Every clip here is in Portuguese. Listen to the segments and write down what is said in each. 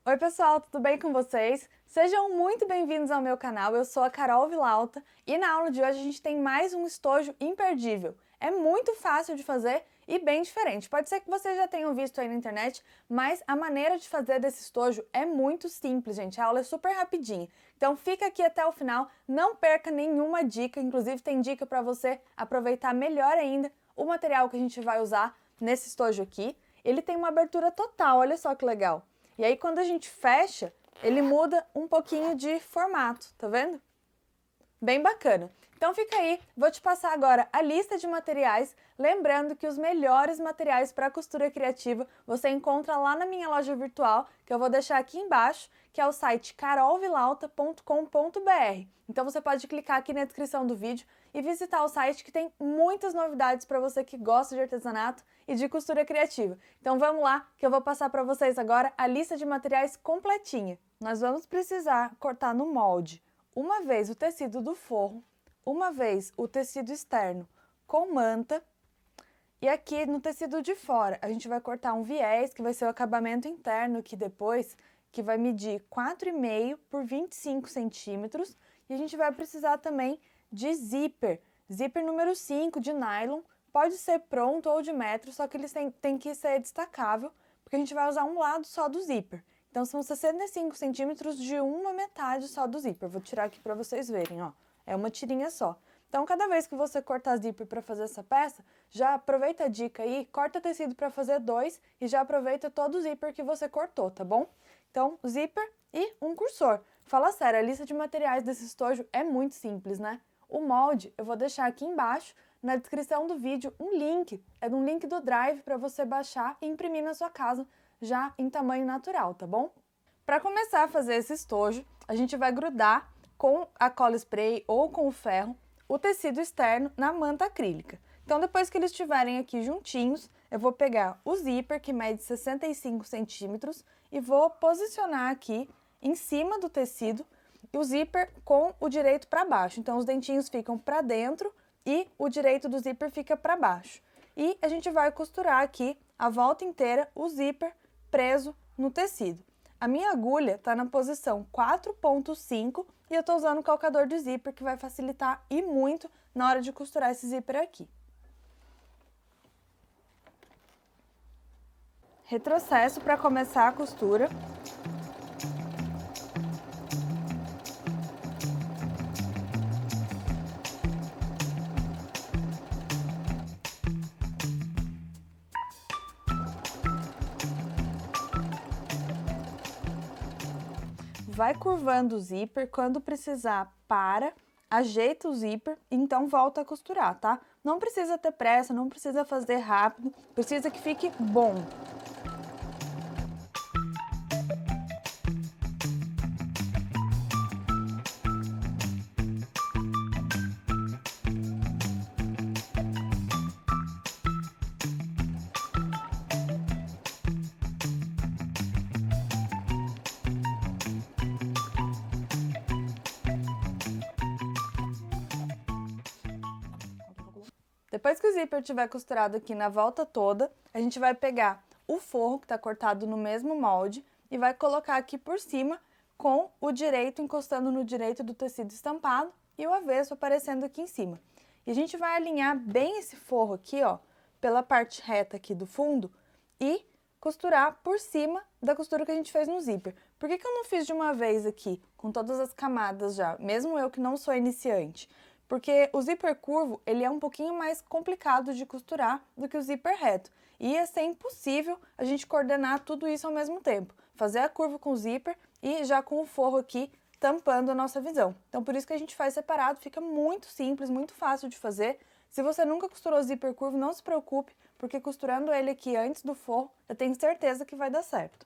Oi pessoal, tudo bem com vocês? Sejam muito bem-vindos ao meu canal, eu sou a Carol Vilauta e na aula de hoje a gente tem mais um estojo imperdível. É muito fácil de fazer e bem diferente. Pode ser que vocês já tenham visto aí na internet, mas a maneira de fazer desse estojo é muito simples, gente. A aula é super rapidinha. Então fica aqui até o final, não perca nenhuma dica, inclusive tem dica para você aproveitar melhor ainda o material que a gente vai usar nesse estojo aqui. Ele tem uma abertura total, olha só que legal. E aí, quando a gente fecha, ele muda um pouquinho de formato, tá vendo? Bem bacana. Então fica aí, vou te passar agora a lista de materiais, lembrando que os melhores materiais para costura criativa você encontra lá na minha loja virtual, que eu vou deixar aqui embaixo, que é o site carolvilauta.com.br. Então você pode clicar aqui na descrição do vídeo e visitar o site que tem muitas novidades para você que gosta de artesanato e de costura criativa. Então vamos lá, que eu vou passar para vocês agora a lista de materiais completinha. Nós vamos precisar cortar no molde uma vez o tecido do forro, uma vez o tecido externo com manta, e aqui no tecido de fora a gente vai cortar um viés, que vai ser o acabamento interno aqui depois, que vai medir 4,5 por 25 centímetros, e a gente vai precisar também de zíper número 5 de nylon, pode ser pronto ou de metro, só que eles têm que ser destacável, porque a gente vai usar um lado só do zíper. Então são 65 centímetros de uma metade só do zíper. Vou tirar aqui para vocês verem, ó. É uma tirinha só. Então cada vez que você cortar zíper para fazer essa peça, já aproveita a dica aí, corta tecido para fazer 2 e já aproveita todo o zíper que você cortou, tá bom? Então, zíper e um cursor. Fala sério, a lista de materiais desse estojo é muito simples, né? O molde eu vou deixar aqui embaixo, na descrição do vídeo, um link. É um link do Drive para você baixar e imprimir na sua casa, já em tamanho natural, tá bom? Para começar a fazer esse estojo, a gente vai grudar com a cola spray ou com o ferro o tecido externo na manta acrílica. Então, depois que eles estiverem aqui juntinhos, eu vou pegar o zíper, que mede 65 centímetros, e vou posicionar aqui em cima do tecido, e o zíper com o direito para baixo. Então, os dentinhos ficam para dentro e o direito do zíper fica para baixo. E a gente vai costurar aqui a volta inteira o zíper preso no tecido. A minha agulha está na posição 4,5 e eu estou usando o calcador de zíper, que vai facilitar e muito na hora de costurar esse zíper aqui. Retrocesso para começar a costura. Vai curvando o zíper, quando precisar, para, ajeita o zíper e então volta a costurar, tá? Não precisa ter pressa, não precisa fazer rápido, precisa que fique bom. Depois que o zíper estiver costurado aqui na volta toda, a gente vai pegar o forro que está cortado no mesmo molde e vai colocar aqui por cima com o direito encostando no direito do tecido estampado e o avesso aparecendo aqui em cima. E a gente vai alinhar bem esse forro aqui, ó, pela parte reta aqui do fundo e costurar por cima da costura que a gente fez no zíper. Por que eu não fiz de uma vez aqui, com todas as camadas já, mesmo eu que não sou iniciante? Porque o zíper curvo, ele é um pouquinho mais complicado de costurar do que o zíper reto. E ia ser impossível a gente coordenar tudo isso ao mesmo tempo. Fazer a curva com o zíper e já com o forro aqui tampando a nossa visão. Então, por isso que a gente faz separado, fica muito simples, muito fácil de fazer. Se você nunca costurou zíper curvo, não se preocupe, porque costurando ele aqui antes do forro, eu tenho certeza que vai dar certo.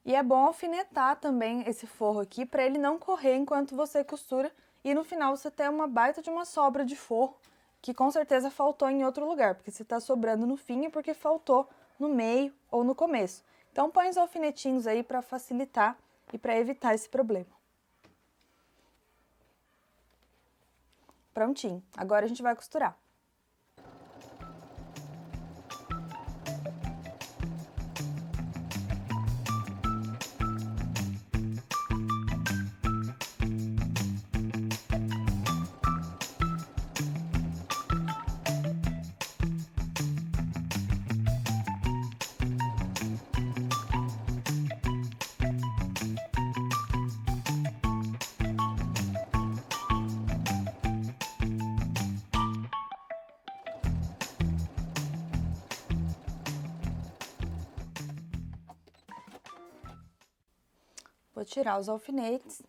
E é bom alfinetar também esse forro aqui, para ele não correr enquanto você costura, e no final você ter uma baita de uma sobra de forro, que com certeza faltou em outro lugar, porque se tá sobrando no fim é porque faltou no meio ou no começo. Então põe os alfinetinhos aí para facilitar e para evitar esse problema. Prontinho, agora a gente vai costurar. Vou tirar os alfinetes.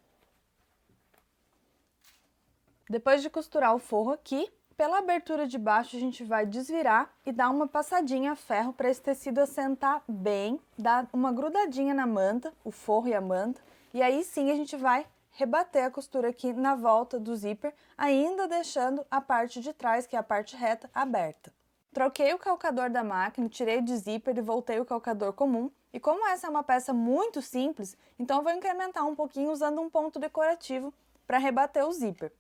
Depois de costurar o forro aqui, pela abertura de baixo a gente vai desvirar e dar uma passadinha a ferro para esse tecido assentar bem, dar uma grudadinha na manta, o forro e a manta, e aí sim a gente vai rebater a costura aqui na volta do zíper, ainda deixando a parte de trás, que é a parte reta, aberta. Troquei o calcador da máquina, tirei de zíper e voltei o calcador comum. E como essa é uma peça muito simples, então eu vou incrementar um pouquinho usando um ponto decorativo para rebater o zíper.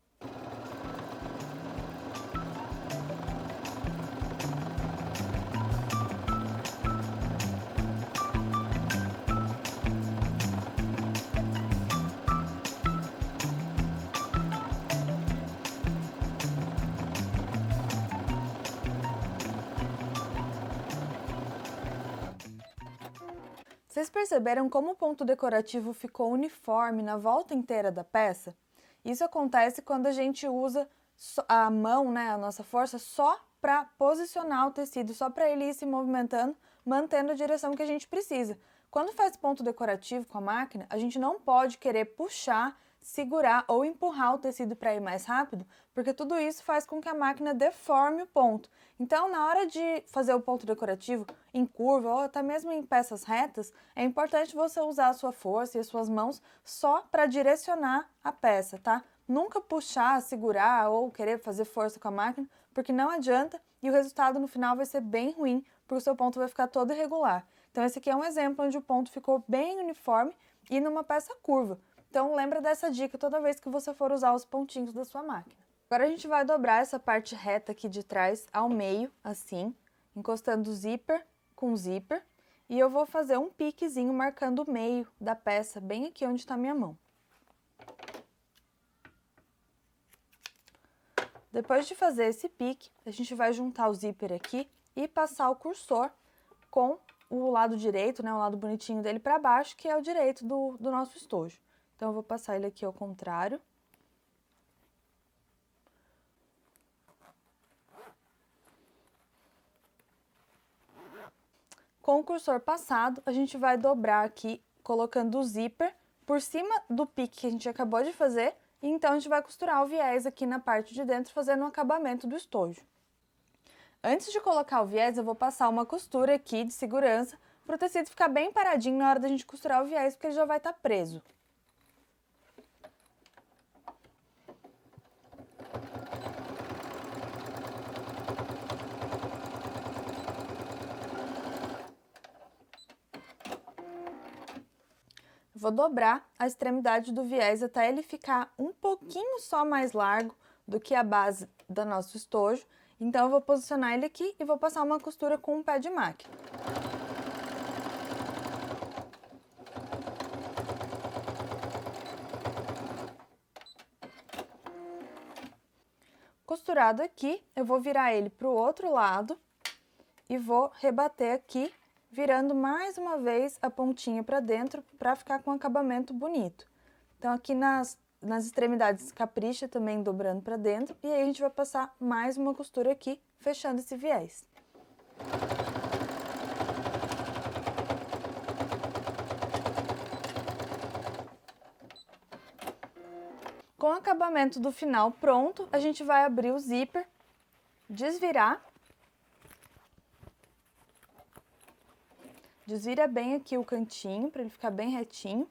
Vocês perceberam como o ponto decorativo ficou uniforme na volta inteira da peça? Isso acontece quando a gente usa a mão, né, a nossa força, só para posicionar o tecido, só para ele ir se movimentando, mantendo a direção que a gente precisa. Quando faz ponto decorativo com a máquina, a gente não pode querer puxar, segurar ou empurrar o tecido para ir mais rápido, porque tudo isso faz com que a máquina deforme o ponto. Então, na hora de fazer o ponto decorativo em curva ou até mesmo em peças retas, é importante você usar a sua força e as suas mãos só para direcionar a peça, tá? Nunca puxar, segurar ou querer fazer força com a máquina, porque não adianta e o resultado no final vai ser bem ruim, porque o seu ponto vai ficar todo irregular. Então, esse aqui é um exemplo onde o ponto ficou bem uniforme e numa peça curva. Então, lembra dessa dica toda vez que você for usar os pontinhos da sua máquina. Agora a gente vai dobrar essa parte reta aqui de trás ao meio, assim, encostando o zíper com zíper. E eu vou fazer um piquezinho marcando o meio da peça, bem aqui onde está a minha mão. Depois de fazer esse pique, a gente vai juntar o zíper aqui e passar o cursor com o lado direito, né, o lado bonitinho dele para baixo, que é o direito do nosso estojo. Então, eu vou passar ele aqui ao contrário. Com o cursor passado, a gente vai dobrar aqui, colocando o zíper por cima do pique que a gente acabou de fazer, e então a gente vai costurar o viés aqui na parte de dentro, fazendo o acabamento do estojo. Antes de colocar o viés, eu vou passar uma costura aqui de segurança, para o tecido ficar bem paradinho na hora da gente costurar o viés, porque ele já vai estar preso. Vou dobrar a extremidade do viés até ele ficar um pouquinho só mais largo do que a base do nosso estojo. Então, eu vou posicionar ele aqui e vou passar uma costura com um pé de máquina. Costurado aqui, eu vou virar ele para o outro lado e vou rebater aqui, virando mais uma vez a pontinha para dentro para ficar com um acabamento bonito. Então, aqui nas extremidades capricha também dobrando para dentro e aí a gente vai passar mais uma costura aqui, fechando esse viés. Com o acabamento do final pronto, a gente vai abrir o zíper, desvirar. Desvira bem aqui o cantinho, para ele ficar bem retinho.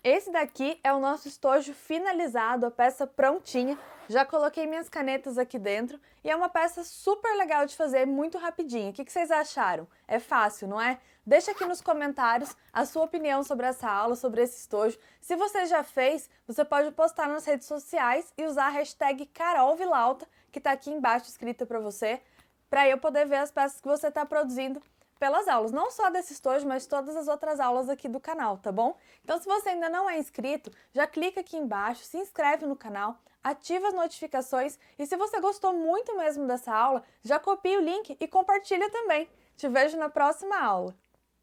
Esse daqui é o nosso estojo finalizado, a peça prontinha. Já coloquei minhas canetas aqui dentro e é uma peça super legal de fazer, muito rapidinho. O que vocês acharam? É fácil, não é? Deixa aqui nos comentários a sua opinião sobre essa aula, sobre esse estojo. Se você já fez, você pode postar nas redes sociais e usar a hashtag #CarolVilauta, que está aqui embaixo escrita para você, para eu poder ver as peças que você está produzindo pelas aulas, não só desse estojo, mas todas as outras aulas aqui do canal, tá bom? Então, se você ainda não é inscrito, já clica aqui embaixo, se inscreve no canal, ativa as notificações e se você gostou muito mesmo dessa aula, já copia o link e compartilha também. Te vejo na próxima aula!